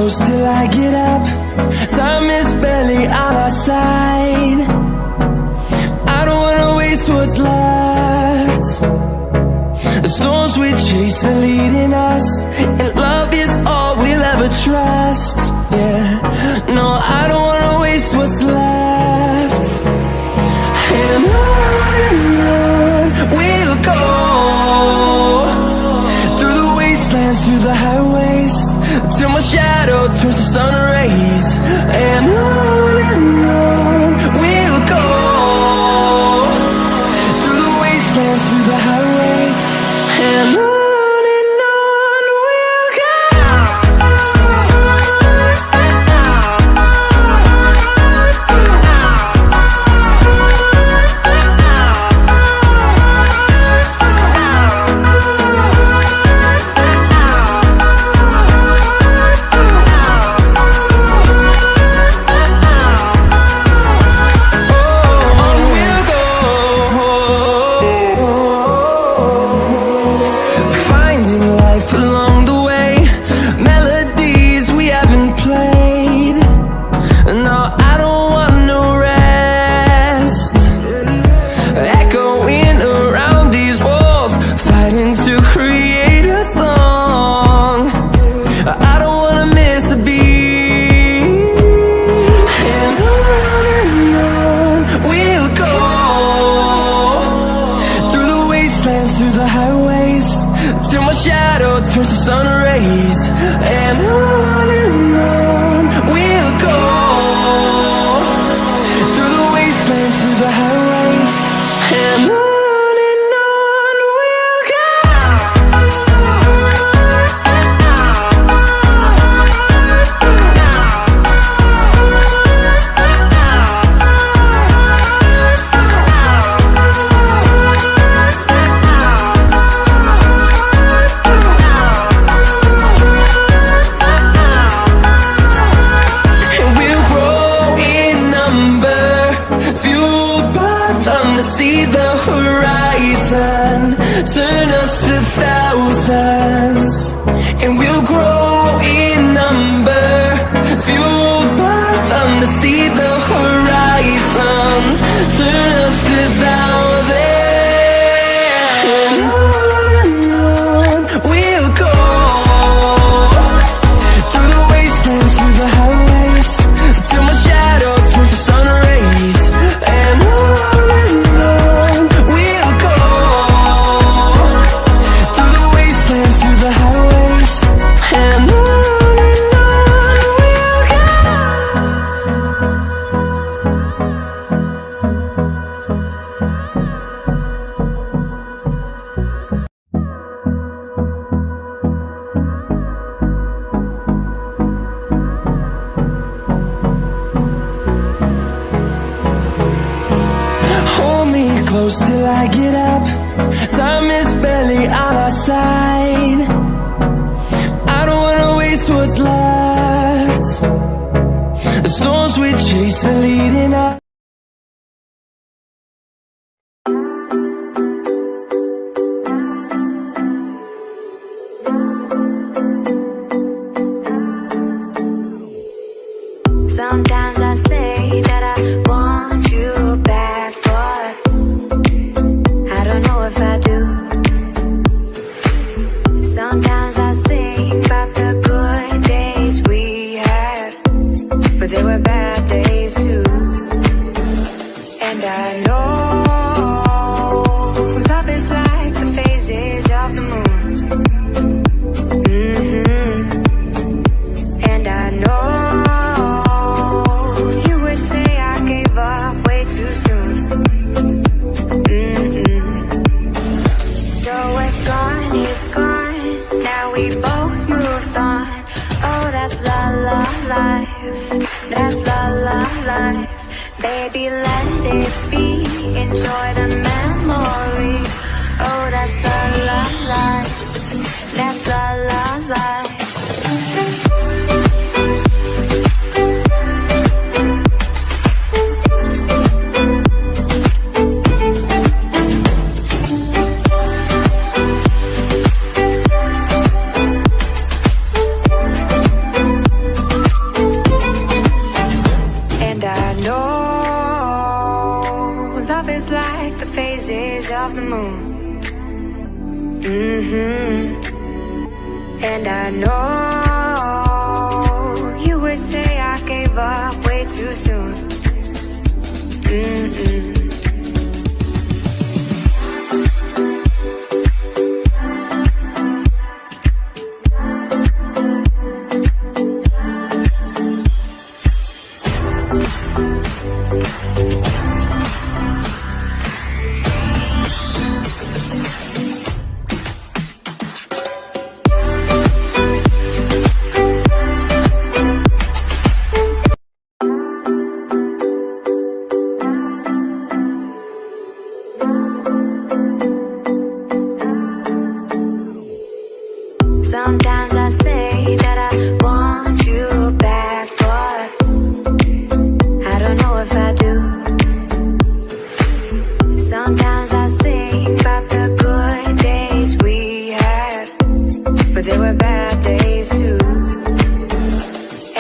close till I get up. Time is barely on our side. I don't wanna waste what's left. The storms we chase are leading us, and love is all we'll ever trust. Yeah, no, I don't wanna waste what's left. And on we'll go, through the wastelands, through the highways, till my shadow turns to sun rays. And on we'll go, through the wastelands, through the highways, and on we'll go. Through the highways, till my shadow turns to sun rays. And on we'll go, through the wastelands, through the highways, and on we'll go. See the horizon, turn us to thousands, and we'll grow in number, fueled by them. To see the horizon, turn us to thousands, and on we'll go, through the wastelands, through the highways, till my shadow turns to sun rays. And close till I get up. Time is barely on our side. I don't wanna waste what's left. The storms we chase are leading us. Sometimes I say that I want you back, but I don't know if I do. Sometimes I think about the good days we had, but there were bad days too. And I know love is like the phases of the moon. And I know that's la la life. Baby, let it be. Enjoy the memory. Oh, that's la la life. That's la la life. of the moon. And I know you would say I gave up way too soon. Sometimes I say that I want you back, but I don't know if I do. Sometimes I think about the good days we had, but there were bad days too.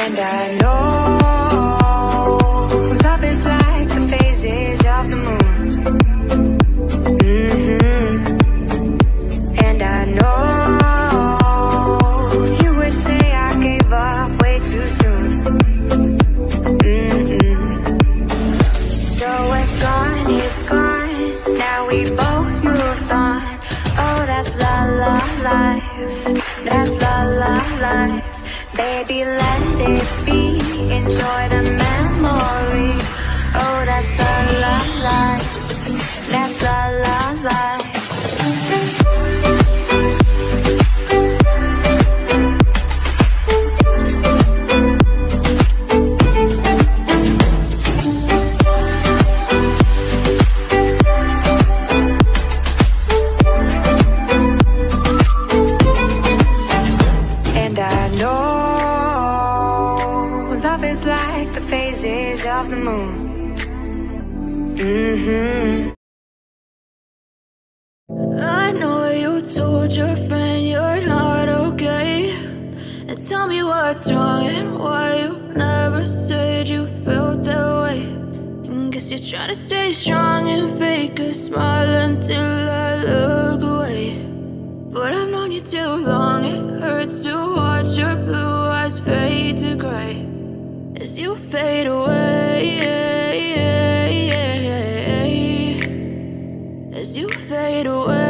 And I know love is like the phases of the moon. And I know we both moved on. Oh, that's la la life. That's la la life. Baby, let it be. Enjoy the memory. Oh, that's la la life. That's la la life. Of the moon. I know you told your friend you're not okay, and tell me what's wrong and why you never said you felt that way. And guess you're trying to stay strong and fake a smile until I look away. But I've known you too long, it hurts to watch your blue eyes fade to gray as you fade away, as you fade away.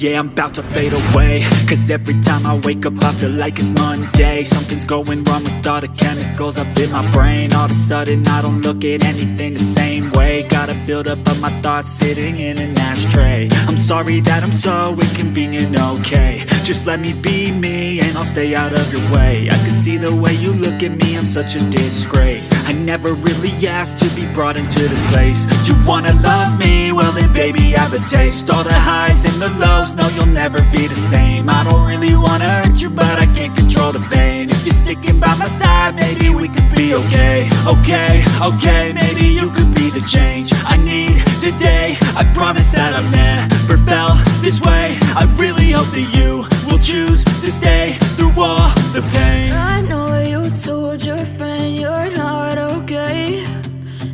Yeah, I'm about to fade away, cause every time I wake up I feel like it's Monday. Something's going wrong with all the chemicals up in my brain. All of a sudden I don't look at anything the same way. Got a buildup of my thoughts sitting in an ashtray. I'm sorry that I'm so inconvenient, okay. Just let me be me and I'll stay out of your way. I can see the way you look at me, I'm such a disgrace. I never really asked to be brought into this place. You wanna love me? Well then baby, have a taste. All the highs and the lows, no, you'll never be the same. I don't really wanna hurt you, but I can't control the pain. If you're sticking by my side, maybe we could be okay. Okay, maybe you could be the change I need today. I promise that I've never felt this way. I really hope that you will choose to stay through all the pain. I know you told your friend you're not okay,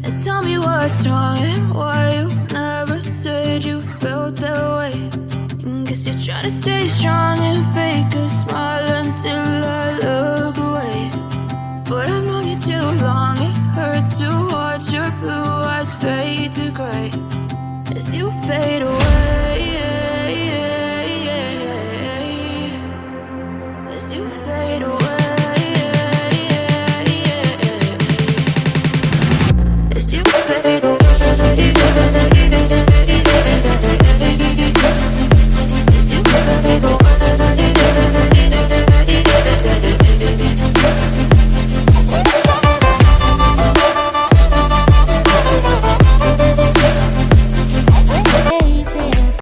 and tell me what's wrong and why you never said you felt that way. And guess you're trying to stay strong and fake a